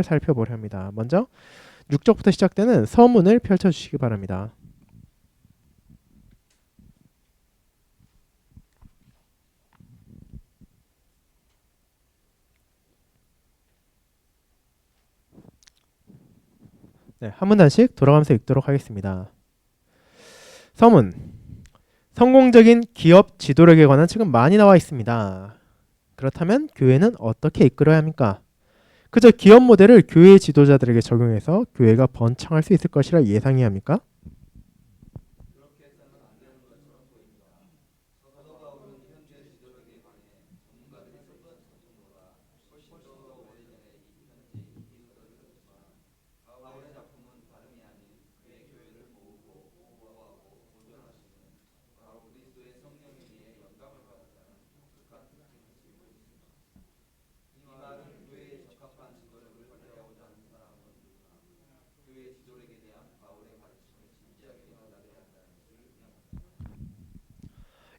살펴보려 합니다. 먼저 6절부터 시작되는 서문을 펼쳐주시기 바랍니다. 네, 한 문단씩 돌아가면서 읽도록 하겠습니다. 서문. 성공적인 기업 지도력에 관한 책은 많이 나와 있습니다. 그렇다면 교회는 어떻게 이끌어야 합니까? 그저 기업 모델을 교회 지도자들에게 적용해서 교회가 번창할 수 있을 것이라 예상해야 합니까?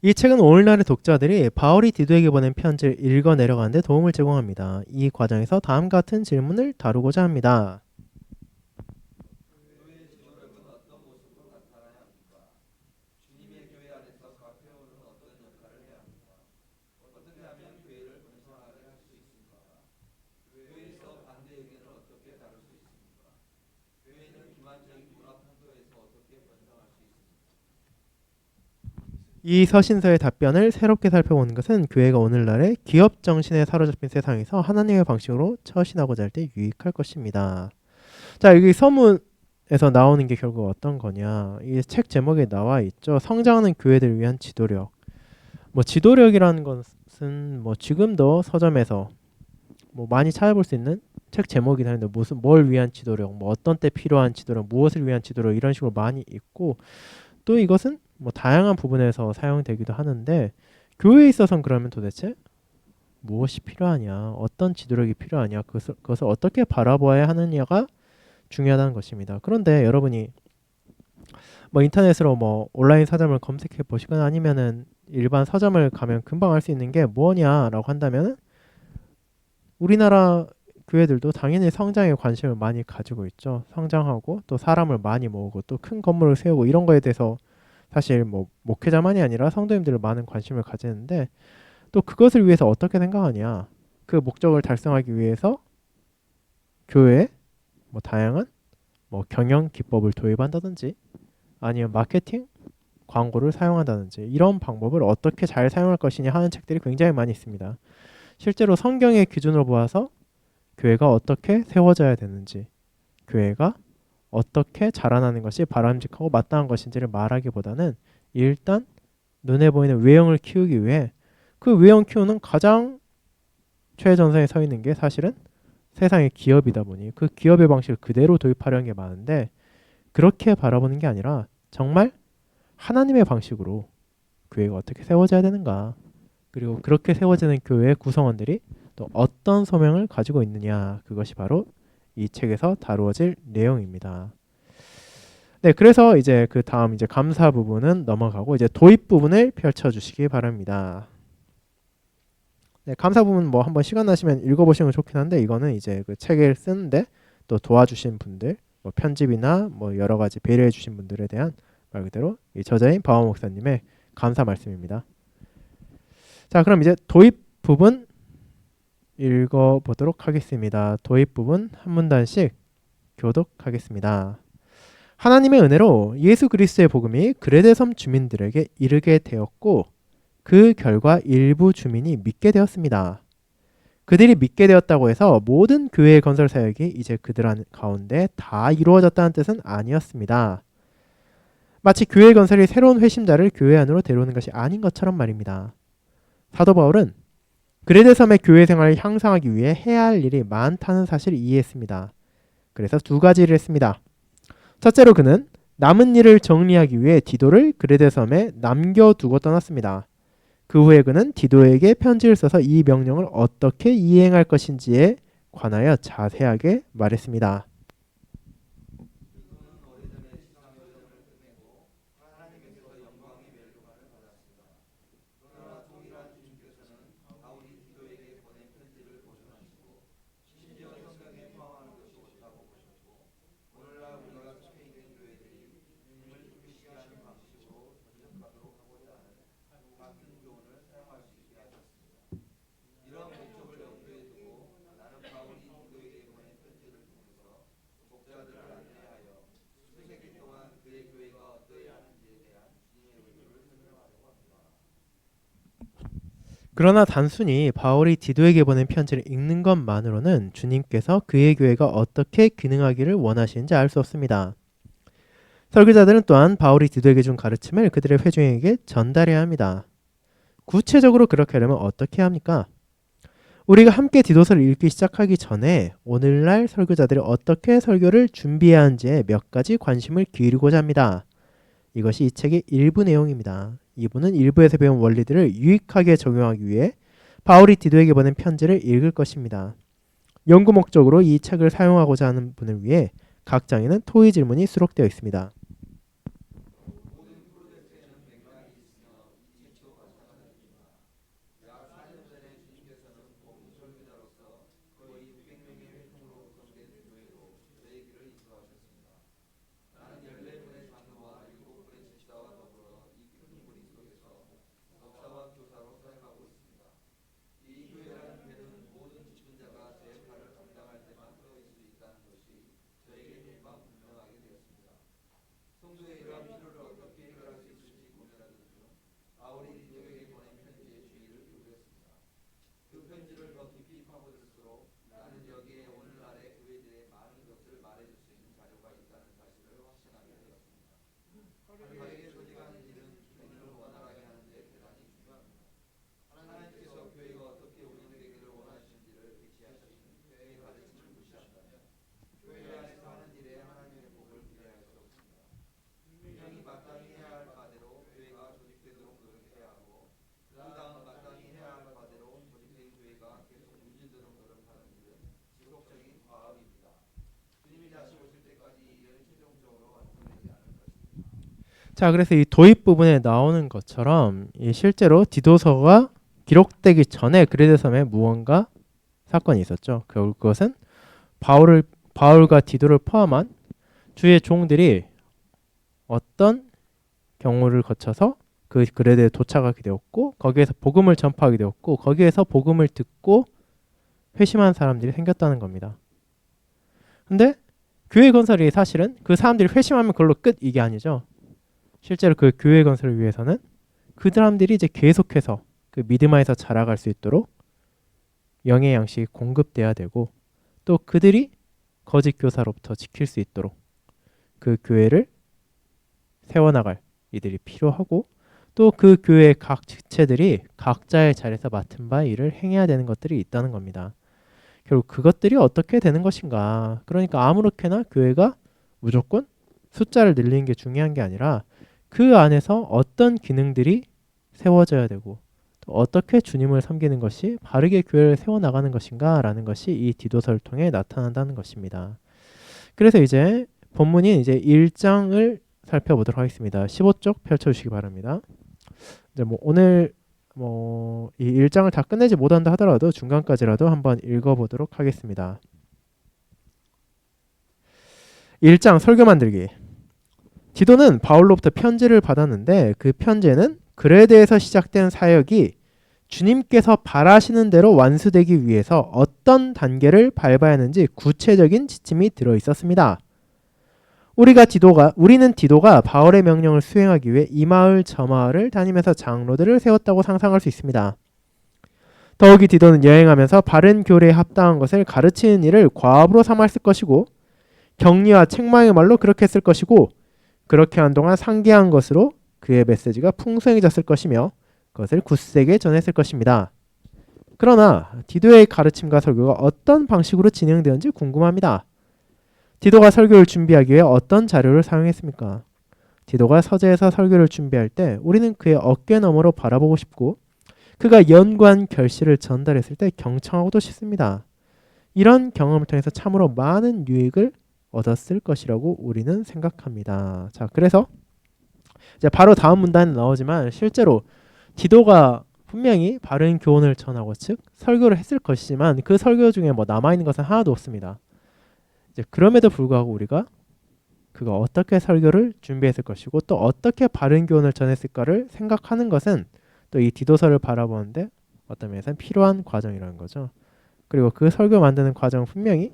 이 책은 오늘날의 독자들이 바울이 디도에게 보낸 편지를 읽어 내려가는 데 도움을 제공합니다. 이 과정에서 다음과 같은 질문을 다루고자 합니다. 이 서신서의 답변을 새롭게 살펴보는 것은 교회가 오늘날의 기업 정신에 사로잡힌 세상에서 하나님의 방식으로 처신하고자 할 때 유익할 것입니다. 자, 여기 서문에서 나오는 게 결국 어떤 거냐? 이 책 제목에 나와 있죠. 성장하는 교회들을 위한 지도력. 뭐 지도력이라는 것은 뭐 지금도 서점에서 뭐 많이 찾아볼 수 있는 책 제목이긴 한데 무슨 뭘 위한 지도력, 뭐 어떤 때 필요한 지도력, 무엇을 위한 지도력 이런 식으로 많이 있고 또 이것은 뭐 다양한 부분에서 사용되기도 하는데 교회에 있어서는 그러면 도대체 무엇이 필요하냐, 어떤 지도력이 필요하냐, 그것을 어떻게 바라보아야 하느냐가 중요하다는 것입니다. 그런데 여러분이 뭐 인터넷으로 뭐 온라인 서점을 검색해 보시거나 아니면은 일반 서점을 가면 금방 알 수 있는 게 뭐냐라고 한다면은 우리나라 교회들도 당연히 성장에 관심을 많이 가지고 있죠. 성장하고 또 사람을 많이 모으고 또 큰 건물을 세우고 이런 거에 대해서 사실 뭐 목회자만이 아니라 성도님들 많은 관심을 가지는데 또 그것을 위해서 어떻게 생각하냐? 그 목적을 달성하기 위해서 교회에 뭐 다양한 뭐 경영 기법을 도입한다든지 아니면 마케팅 광고를 사용한다든지 이런 방법을 어떻게 잘 사용할 것이냐 하는 책들이 굉장히 많이 있습니다. 실제로 성경의 기준으로 보아서 교회가 어떻게 세워져야 되는지, 교회가 어떻게 자라나는 것이 바람직하고 마땅한 것인지를 말하기보다는 일단 눈에 보이는 외형을 키우기 위해 그 외형 키우는 가장 최전선에 서 있는 게 사실은 세상의 기업이다 보니 그 기업의 방식을 그대로 도입하려는 게 많은데 그렇게 바라보는 게 아니라 정말 하나님의 방식으로 교회가 어떻게 세워져야 되는가, 그리고 그렇게 세워지는 교회의 구성원들이 또 어떤 소명을 가지고 있느냐, 그것이 바로 이 책에서 다루어질 내용입니다. 네, 그래서 이제 그 다음 이제 감사 부분은 넘어가고 이제 도입 부분을 펼쳐주시기 바랍니다. 네, 감사 부분 뭐 한번 시간 나시면 읽어보시면 좋긴 한데 이거는 이제 그 책을 쓰는데 또 도와주신 분들, 뭐 편집이나 뭐 여러 가지 배려해주신 분들에 대한 말 그대로 이 저자인 바오 목사님의 감사 말씀입니다. 자, 그럼 이제 도입 부분 읽어보도록 하겠습니다. 도입 부분 한 문단씩 교독하겠습니다. 하나님의 은혜로 예수 그리스도의 복음이 그레데 섬 주민들에게 이르게 되었고 그 결과 일부 주민이 믿게 되었습니다. 그들이 믿게 되었다고 해서 모든 교회의 건설 사역이 이제 그들 가운데 다 이루어졌다는 뜻은 아니었습니다. 마치 교회 건설이 새로운 회심자를 교회 안으로 데려오는 것이 아닌 것처럼 말입니다. 사도 바울은 그레데 섬의 교회 생활을 향상하기 위해 해야 할 일이 많다는 사실을 이해했습니다. 그래서 두 가지를 했습니다. 첫째로 그는 남은 일을 정리하기 위해 디도를 그레데 섬에 남겨두고 떠났습니다. 그 후에 그는 디도에게 편지를 써서 이 명령을 어떻게 이행할 것인지에 관하여 자세하게 말했습니다. 그러나 단순히 바울이 디도에게 보낸 편지를 읽는 것만으로는 주님께서 그의 교회가 어떻게 기능하기를 원하시는지 알 수 없습니다. 설교자들은 또한 바울이 디도에게 준 가르침을 그들의 회중에게 전달해야 합니다. 구체적으로 그렇게 하려면 어떻게 합니까? 우리가 함께 디도서를 읽기 시작하기 전에 오늘날 설교자들이 어떻게 설교를 준비해야 하는지에 몇 가지 관심을 기울이고자 합니다. 이것이 이 책의 일부 내용입니다. 이부는 일부에서 배운 원리들을 유익하게 적용하기 위해 바울이 디도에게 보낸 편지를 읽을 것입니다. 연구 목적으로 이 책을 사용하고자 하는 분을 위해 각 장에는 토의 질문이 수록되어 있습니다. 자, 그래서 이 도입 부분에 나오는 것처럼 이 실제로 디도서가 기록되기 전에 그레데 섬에 무언가 사건이 있었죠. 그것은 바울과 디도를 포함한 주의 종들이 어떤 경우를 거쳐서 그 그레데에 도착하게 되었고 거기에서 복음을 전파하게 되었고 거기에서 복음을 듣고 회심한 사람들이 생겼다는 겁니다. 근데 교회 건설이 사실은 그 사람들이 회심하면 그걸로 끝 이게 아니죠. 실제로 그 교회 건설을 위해서는 그 사람들이 이제 계속해서 그 믿음 안에서 자라갈 수 있도록 영의 양식이 공급돼야 되고 또 그들이 거짓 교사로부터 지킬 수 있도록 그 교회를 세워나갈 이들이 필요하고 또 그 교회의 각 지체들이 각자의 자리에서 맡은 바 일을 행해야 되는 것들이 있다는 겁니다. 결국 그것들이 어떻게 되는 것인가. 그러니까 아무렇게나 교회가 무조건 숫자를 늘리는 게 중요한 게 아니라 그 안에서 어떤 기능들이 세워져야 되고 또 어떻게 주님을 섬기는 것이 바르게 교회를 세워나가는 것인가 라는 것이 이 디도서를 통해 나타난다는 것입니다. 그래서 이제 본문인 이제 1장을 살펴보도록 하겠습니다. 15쪽 펼쳐주시기 바랍니다. 이제 오늘 이 1장을 다 끝내지 못한다 하더라도 중간까지라도 한번 읽어보도록 하겠습니다. 1장 설교 만들기. 디도는 바울로부터 편지를 받았는데 그 편지에는 그레데에서 시작된 사역이 주님께서 바라시는 대로 완수되기 위해서 어떤 단계를 밟아야 하는지 구체적인 지침이 들어 있었습니다. 우리는 디도가 바울의 명령을 수행하기 위해 이 마을 저 마을을 다니면서 장로들을 세웠다고 상상할 수 있습니다. 더욱이 디도는 여행하면서 바른 교례에 합당한 것을 가르치는 일을 과업으로 삼았을 것이고 격리와 책망의 말로 그렇게 했을 것이고 그렇게 한동안 상기한 것으로 그의 메시지가 풍성해졌을 것이며 그것을 굳세게 전했을 것입니다. 그러나 디도의 가르침과 설교가 어떤 방식으로 진행되었는지 궁금합니다. 디도가 설교를 준비하기 위해 어떤 자료를 사용했습니까? 디도가 서재에서 설교를 준비할 때 우리는 그의 어깨 너머로 바라보고 싶고 그가 연구한 결실을 전달했을 때 경청하고도 싶습니다. 이런 경험을 통해서 참으로 많은 유익을 얻었을 것이라고 우리는 생각합니다. 자, 그래서 이제 바로 다음 문단에 나오지만 실제로 디도가 분명히 바른 교훈을 전하고 즉 설교를 했을 것이지만 그 설교 중에 남아있는 것은 하나도 없습니다. 이제 그럼에도 불구하고 우리가 그가 어떻게 설교를 준비했을 것이고 또 어떻게 바른 교훈을 전했을까를 생각하는 것은 또 이 디도서를 바라보는데 어떤 면에서는 필요한 과정이라는 거죠. 그리고 그 설교 만드는 과정은 분명히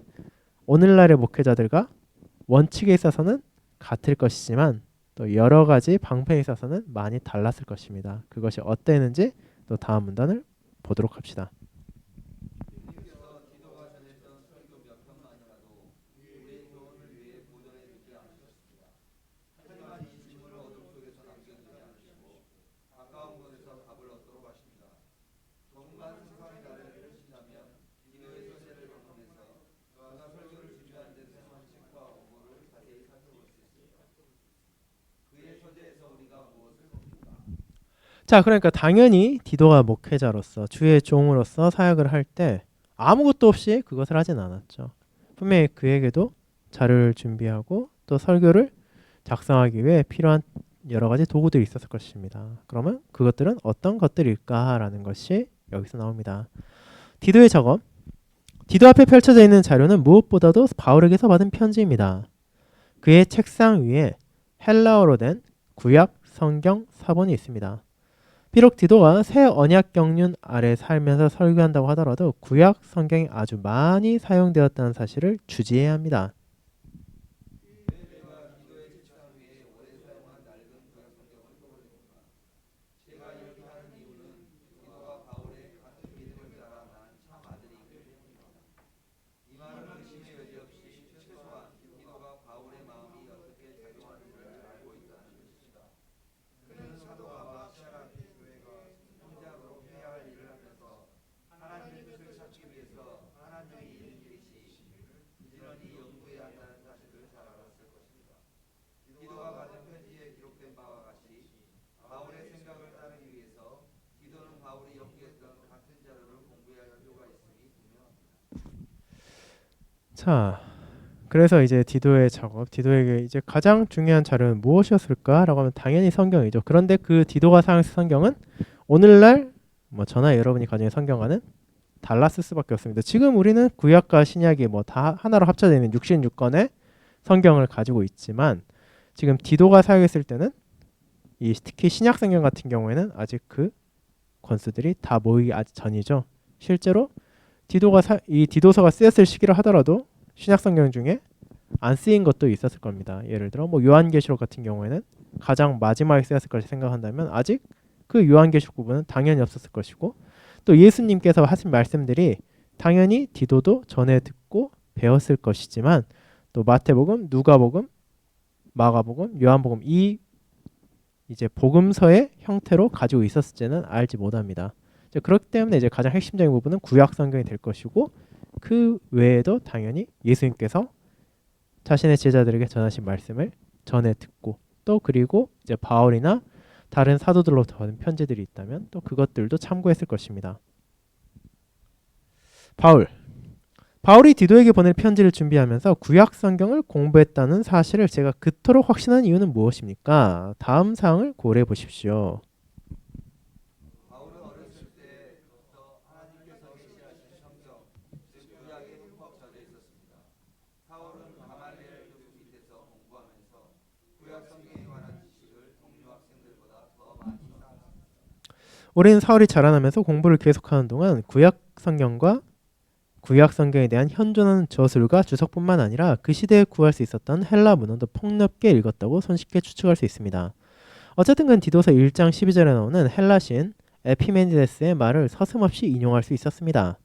오늘날의 목회자들과 원칙에 있어서는 같을 것이지만 또 여러 가지 방편에 있어서는 많이 달랐을 것입니다. 그것이 어땠는지 또 다음 문단을 보도록 합시다. 자, 그러니까 당연히 디도가 목회자로서 주의 종으로서 사역을 할 때 아무것도 없이 그것을 하진 않았죠. 분명히 그에게도 자료를 준비하고 또 설교를 작성하기 위해 필요한 여러 가지 도구들이 있었을 것입니다. 그러면 그것들은 어떤 것들일까라는 것이 여기서 나옵니다. 디도의 작업. 디도 앞에 펼쳐져 있는 자료는 무엇보다도 바울에게서 받은 편지입니다. 그의 책상 위에 헬라어로 된 구약 성경 사본이 있습니다. 비록 디도가 새 언약 경륜 아래 살면서 설교한다고 하더라도 구약 성경이 아주 많이 사용되었다는 사실을 주지해야 합니다. 자, 그래서 이제 디도의 작업, 디도에게 이제 가장 중요한 자료는 무엇이었을까라고 하면 당연히 성경이죠. 그런데 그 디도가 사용했을 성경은 오늘날 저나 여러분이 가지고 성경과는 달랐을 수밖에 없습니다. 지금 우리는 구약과 신약이 다 하나로 합쳐져 있는 66권의 성경을 가지고 있지만 지금 디도가 사용했을 때는 특히 신약 성경 같은 경우에는 아직 그 권수들이 다 모이기 아직 전이죠. 실제로 이 디도서가 쓰였을 시기를 하더라도 신약 성경 중에 안 쓰인 것도 있었을 겁니다. 예를 들어 요한계시록 같은 경우에는 가장 마지막에 쓰였을 것이 생각한다면 아직 그 요한계시록 부분은 당연히 없었을 것이고 또 예수님께서 하신 말씀들이 당연히 디도도 전에 듣고 배웠을 것이지만 또 마태복음, 누가복음, 마가복음, 요한복음 이제 복음서의 형태로 가지고 있었을지는 알지 못합니다. 그렇기 때문에 이제 가장 핵심적인 부분은 구약 성경이 될 것이고 그 외에도 당연히 예수님께서 자신의 제자들에게 전하신 말씀을 전에 듣고 또 그리고 이제 바울이나 다른 사도들로부터 받은 편지들이 있다면 또 그것들도 참고했을 것입니다. 바울이 디도에게 보낼 편지를 준비하면서 구약 성경을 공부했다는 사실을 제가 그토록 확신한 이유는 무엇입니까? 다음 사항을 고려해 보십시오. 우리는 사울이 자라나면서 공부를 계속하는 동안 구약 성경과 구약 성경에 대한 현존하는 저술과 주석뿐만 아니라 그 시대에 구할 수 있었던 헬라 문헌도 폭넓게 읽었다고 손쉽게 추측할 수 있습니다. 어쨌든 그 디도서 1장 12절에 나오는 헬라 시인 에피메니데스의 말을 서슴없이 인용할 수 있었습니다.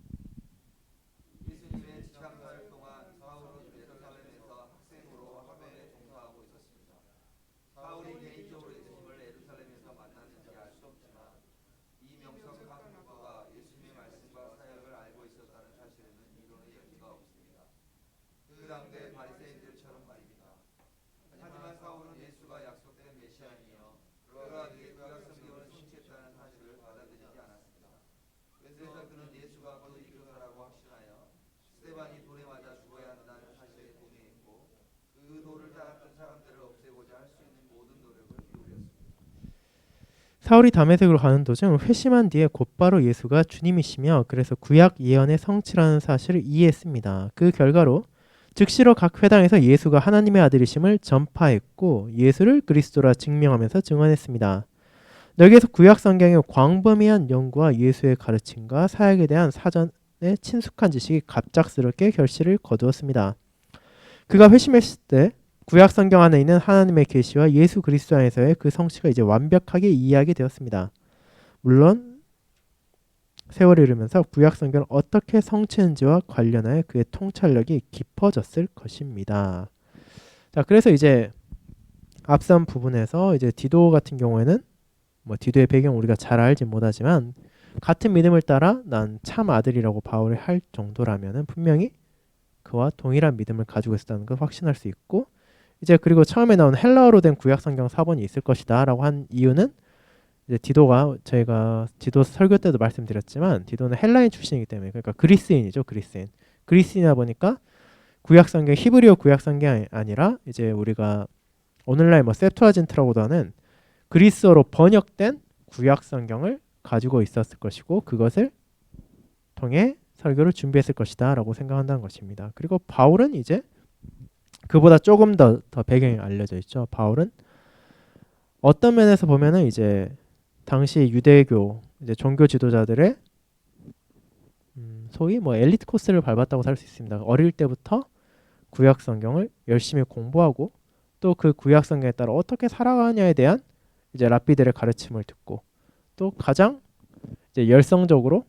사울이 다메섹으로 가는 도중 회심한 뒤에 곧바로 예수가 주님이시며 그래서 구약 예언의 성취라는 사실을 이해했습니다. 그 결과로 즉시로 각 회당에서 예수가 하나님의 아들이심을 전파했고 예수를 그리스도라 증명하면서 증언했습니다. 여기에서 구약 성경의 광범위한 연구와 예수의 가르침과 사역에 대한 사전의 친숙한 지식이 갑작스럽게 결실을 거두었습니다. 그가 회심했을 때 구약 성경 안에 있는 하나님의 계시와 예수 그리스도 안에서의 그 성취가 이제 완벽하게 이해하게 되었습니다. 물론 세월이 흐르면서 구약 성경을 어떻게 성취했는지와 관련하여 그의 통찰력이 깊어졌을 것입니다. 자, 그래서 이제 앞선 부분에서 이제 디도 같은 경우에는 뭐 디도의 배경 우리가 잘 알지 못하지만 같은 믿음을 따라 난 참 아들이라고 바울이 할 정도라면은 분명히 그와 동일한 믿음을 가지고 있었다는 걸 확신할 수 있고, 이제 그리고 처음에 나온 헬라어로 된 구약 성경 사본이 있을 것이다라고 한 이유는 이제 디도가 저희가 디도 설교 때도 말씀드렸지만 디도는 헬라인 출신이기 때문에, 그러니까 그리스인이죠. 그리스인이다 보니까 구약 성경 히브리어 구약 성경이 아니라 이제 우리가 오늘날 뭐 세프투아진트라고도 하는 그리스어로 번역된 구약 성경을 가지고 있었을 것이고 그것을 통해 설교를 준비했을 것이다라고 생각한다는 것입니다. 그리고 바울은 이제 그보다 조금 더 배경이 알려져 있죠. 바울은 어떤 면에서 보면은 이제 당시 유대교 이제 종교 지도자들의 소위 뭐 엘리트 코스를 밟았다고 할 수 있습니다. 어릴 때부터 구약 성경을 열심히 공부하고 또 그 구약 성경에 따라 어떻게 살아가냐에 대한 이제 랍비들의 가르침을 듣고 또 가장 이제 열성적으로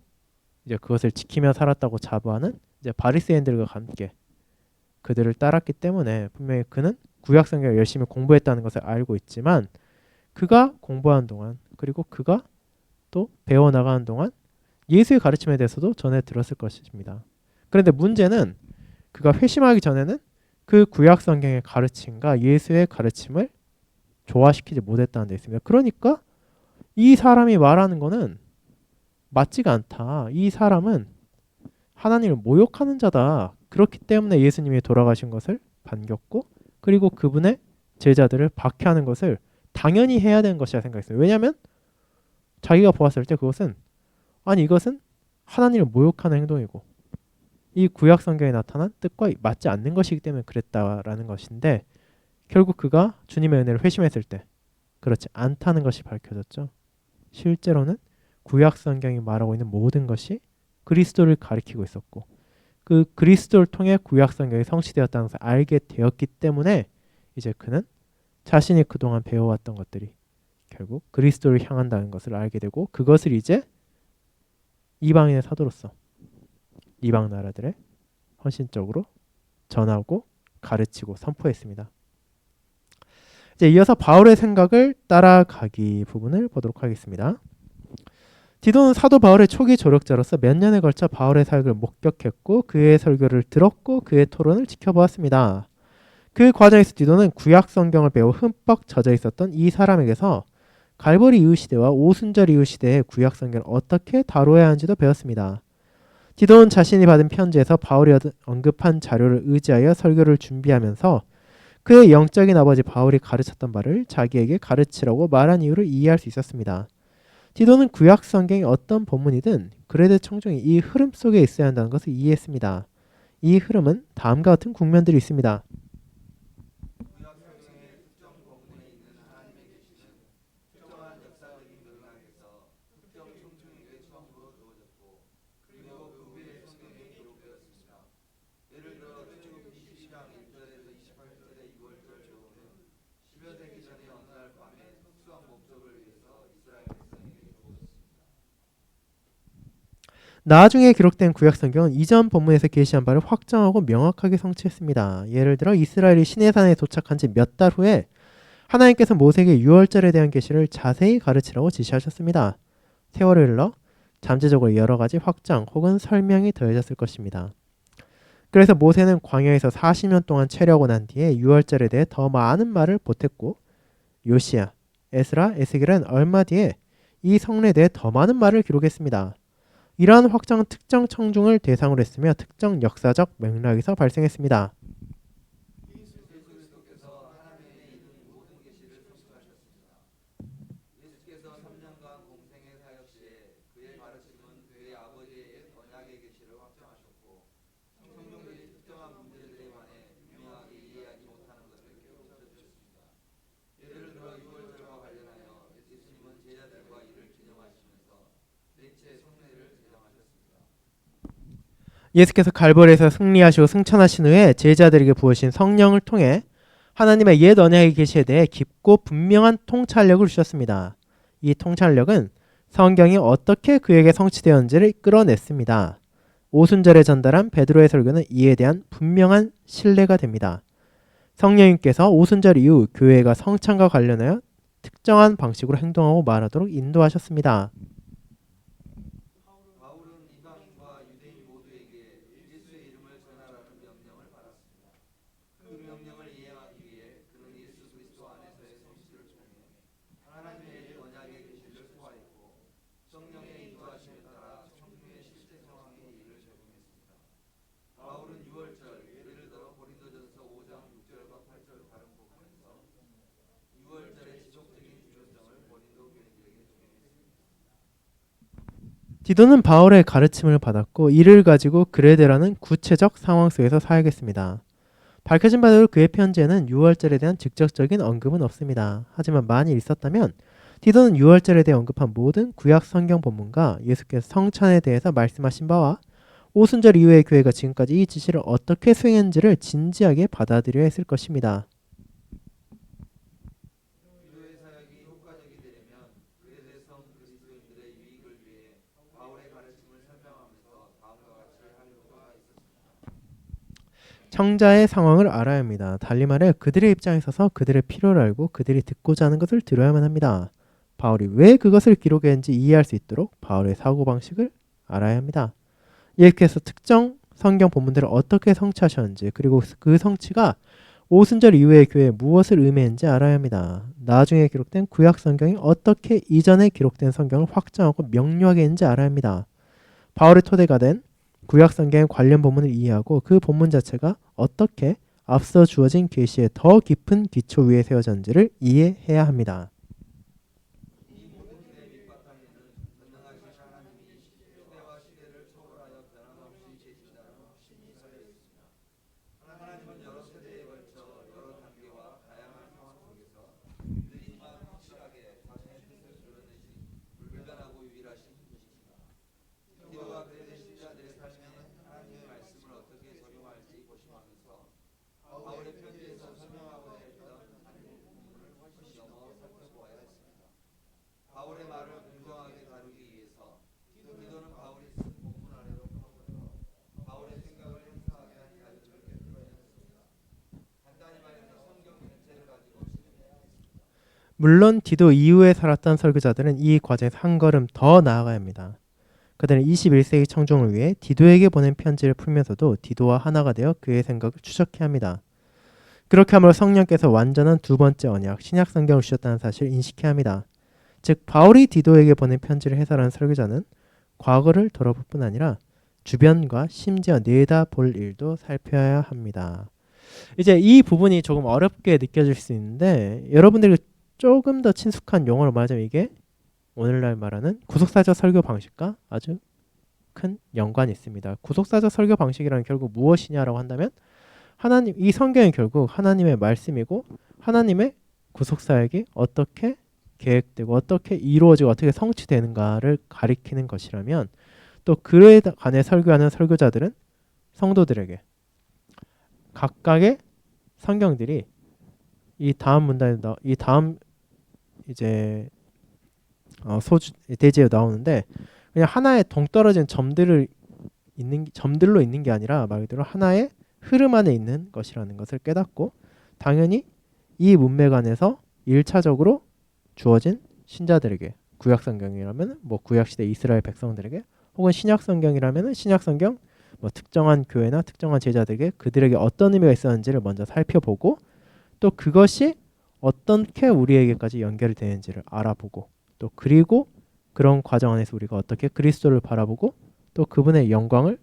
이제 그것을 지키며 살았다고 자부하는 이제 바리새인들과 함께 그들을 따랐기 때문에 분명히 그는 구약 성경을 열심히 공부했다는 것을 알고 있지만 그가 공부하는 동안 그리고 그가 또 배워나가는 동안 예수의 가르침에 대해서도 전해 들었을 것입니다. 그런데 문제는 그가 회심하기 전에는 그 구약 성경의 가르침과 예수의 가르침을 조화시키지 못했다는 데 있습니다. 그러니까 이 사람이 말하는 거는 맞지가 않다. 이 사람은 하나님을 모욕하는 자다. 그렇기 때문에 예수님이 돌아가신 것을 반겼고 그리고 그분의 제자들을 박해하는 것을 당연히 해야 되는 것이라 생각했어요. 왜냐하면 자기가 보았을 때 그것은 이것은 하나님을 모욕하는 행동이고 이 구약 성경에 나타난 뜻과 맞지 않는 것이기 때문에 그랬다라는 것인데 결국 그가 주님의 은혜를 회심했을 때 그렇지 않다는 것이 밝혀졌죠. 실제로는 구약 성경이 말하고 있는 모든 것이 그리스도를 가리키고 있었고 그 그리스도를 통해 구약 성경이 성취되었다는 것을 알게 되었기 때문에 이제 그는 자신이 그동안 배워왔던 것들이 결국 그리스도를 향한다는 것을 알게 되고 그것을 이제 이방인의 사도로서 이방 나라들에 헌신적으로 전하고 가르치고 선포했습니다. 이제 이어서 바울의 생각을 따라가기 부분을 보도록 하겠습니다. 디도는 사도 바울의 초기 조력자로서 몇 년에 걸쳐 바울의 사역을 목격했고 그의 설교를 들었고 그의 토론을 지켜보았습니다. 그 과정에서 디도는 구약 성경을 배워 흠뻑 젖어 있었던 이 사람에게서 갈보리 이후 시대와 오순절 이후 시대의 구약 성경을 어떻게 다루어야 하는지도 배웠습니다. 디도는 자신이 받은 편지에서 바울이 언급한 자료를 의지하여 설교를 준비하면서 그의 영적인 아버지 바울이 가르쳤던 바를 자기에게 가르치라고 말한 이유를 이해할 수 있었습니다. 디도는 구약 성경의 어떤 본문이든 그레데 청중이 이 흐름 속에 있어야 한다는 것을 이해했습니다. 이 흐름은 다음과 같은 국면들이 있습니다. 나중에 기록된 구약 성경은 이전 본문에서 계시한 바를 확정하고 명확하게 성취했습니다. 예를 들어 이스라엘이 시내산에 도착한 지 몇 달 후에 하나님께서 모세에게 유월절에 대한 계시를 자세히 가르치라고 지시하셨습니다. 세월이 흘러 잠재적으로 여러 가지 확장 혹은 설명이 더해졌을 것입니다. 그래서 모세는 광야에서 40년 동안 체류하고 난 뒤에 유월절에 대해 더 많은 말을 보탰고 요시야, 에스라, 에스겔은 얼마 뒤에 이 성례에 대해 더 많은 말을 기록했습니다. 이러한 확장은 특정 청중을 대상으로 했으며 특정 역사적 맥락에서 발생했습니다. 예수께서 갈보리에서 승리하시고 승천하신 후에 제자들에게 부으신 성령을 통해 하나님의 옛 언약의 계시에 대해 깊고 분명한 통찰력을 주셨습니다. 이 통찰력은 성경이 어떻게 그에게 성취되었는지를 끌어냈습니다. 오순절에 전달한 베드로의 설교는 이에 대한 분명한 신뢰가 됩니다. 성령님께서 오순절 이후 교회가 성찬과 관련하여 특정한 방식으로 행동하고 말하도록 인도하셨습니다. 디도는 바울의 가르침을 받았고 이를 가지고 그레데라는 구체적 상황 속에서 사역했습니다. 밝혀진 바대로 그의 편지에는 유월절에 대한 직접적인 언급은 없습니다. 하지만 만일 있었다면 디도는 유월절에 대해 언급한 모든 구약 성경 본문과 예수께서 성찬에 대해서 말씀하신 바와 오순절 이후의 교회가 지금까지 이 지시를 어떻게 수행했는지를 진지하게 받아들여야 했을 것입니다. 청자의 상황을 알아야 합니다. 달리 말해 그들의 입장에 서서 그들의 필요를 알고 그들이 듣고자 하는 것을 들어야만 합니다. 바울이 왜 그것을 기록했는지 이해할 수 있도록 바울의 사고방식을 알아야 합니다. 예수께서 특정 성경 본문들을 어떻게 성취하셨는지 그리고 그 성취가 오순절 이후의 교회에 무엇을 의미했는지 알아야 합니다. 나중에 기록된 구약 성경이 어떻게 이전에 기록된 성경을 확장하고 명료하게 했는지 알아야 합니다. 바울의 토대가 된 구약 성경의 관련 본문을 이해하고 그 본문 자체가 어떻게 앞서 주어진 계시의 더 깊은 기초 위에 세워졌는지를 이해해야 합니다. 물론 디도 이후에 살았던 설교자들은 이 과정에서 한 걸음 더 나아가야 합니다. 그들은 21세기 청중을 위해 디도에게 보낸 편지를 풀면서도 디도와 하나가 되어 그의 생각을 추적해야 합니다. 그렇게 함으로 성령께서 완전한 두 번째 언약, 신약 성경을 주셨다는 사실을 인식해야 합니다. 즉 바울이 디도에게 보낸 편지를 해설하는 설교자는 과거를 돌아볼 뿐 아니라 주변과 심지어 내다볼 일도 살펴야 합니다. 이제 이 부분이 조금 어렵게 느껴질 수 있는데 여러분들이 조금 더 친숙한 용어로 말하자면 이게 오늘날 말하는 구속사적 설교 방식과 아주 큰 연관이 있습니다. 구속사적 설교 방식이란 결국 무엇이냐라고 한다면 하나님, 이 성경이 결국 하나님의 말씀이고 하나님의 구속사역이 어떻게 계획되고 어떻게 이루어지고 어떻게 성취되는가를 가리키는 것이라면 또 그에 관해 설교하는 설교자들은 성도들에게 각각의 성경들이 이 다음 문단에 이 다음 이제 대지에 나오는데 그냥 하나의 동떨어진 점들로 있는 게 아니라 말 그대로 하나의 흐름 안에 있는 것이라는 것을 깨닫고 당연히 이 문맥 안에서 1차적으로 주어진 신자들에게 구약 성경이라면 뭐 구약 시대 이스라엘 백성들에게 혹은 신약 성경이라면 신약 성경 뭐 특정한 교회나 특정한 제자들에게 그들에게 어떤 의미가 있었는지를 먼저 살펴보고 또 그것이 어떻게 우리에게까지 연결이 되는지를 알아보고 또 그리고 그런 과정 안에서 우리가 어떻게 그리스도를 바라보고 또 그분의 영광을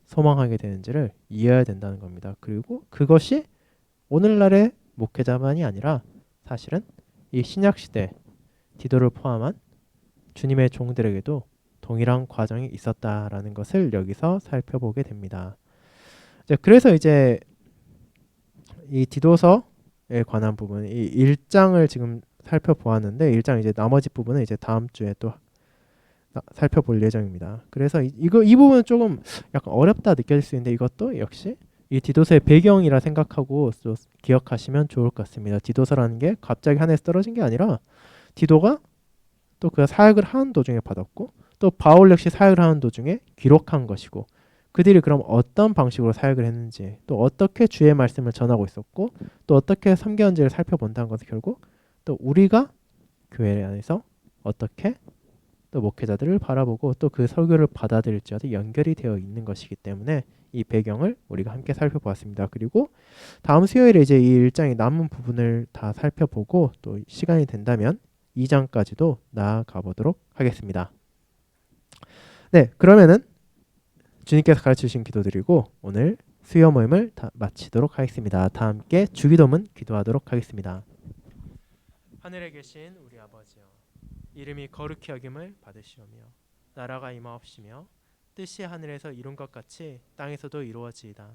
소망하게 되는지를 이해해야 된다는 겁니다. 그리고 그것이 오늘날의 목회자만이 아니라 사실은 이 신약시대 디도를 포함한 주님의 종들에게도 동일한 과정이 있었다라는 것을 여기서 살펴보게 됩니다. 그래서 이제 이 디도서에 관한 부분, 이 1장을 지금 살펴보았는데 1장 이제 나머지 부분은 이제 다음 주에 또 살펴볼 예정입니다. 그래서 이 부분은 조금 약간 어렵다 느껴질 수 있는데 이것도 역시 이 디도서의 배경이라 생각하고 또 기억하시면 좋을 것 같습니다. 디도서라는 게 갑자기 하늘에서 떨어진 게 아니라 디도가 또 그가 사역을 하는 도중에 받았고 또 바울 역시 사역을 하는 도중에 기록한 것이고 그들이 그럼 어떤 방식으로 사역을 했는지 또 어떻게 주의 말씀을 전하고 있었고 또 어떻게 섬겼는지를 살펴본다는 것은 결국 또 우리가 교회 안에서 어떻게 또 목회자들을 바라보고 또 그 설교를 받아들일지와도 연결이 되어 있는 것이기 때문에 이 배경을 우리가 함께 살펴보았습니다. 그리고 다음 수요일에 이제 이 1장의 남은 부분을 다 살펴보고 또 시간이 된다면 2장까지도 나아가 보도록 하겠습니다. 네, 그러면은 주님께서 가르쳐 주신 기도드리고 오늘 수요 모임을 다 마치도록 하겠습니다. 다 함께 주기도문 기도하도록 하겠습니다. 하늘에 계신 우리 아버지여, 이름이 거룩히 여김을 받으시오며 나라가 임하옵시며 뜻이 하늘에서 이룬 것 같이 땅에서도 이루어지이다.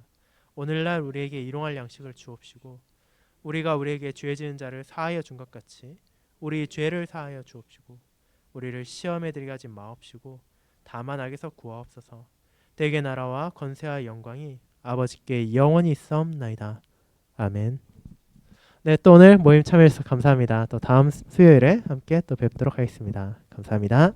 오늘날 우리에게 일용할 양식을 주옵시고 우리가 우리에게 죄 지은 자를 사하여 준 것 같이 우리 죄를 사하여 주옵시고 우리를 시험에 들게 하지 마옵시고 다만 악에서 구하옵소서. 대개 나라와 권세와 영광이 아버지께 영원히 있사옵나이다. 아멘. 네, 또 오늘 모임 참여해주셔서 감사합니다. 또 다음 수요일에 함께 또 뵙도록 하겠습니다. 감사합니다.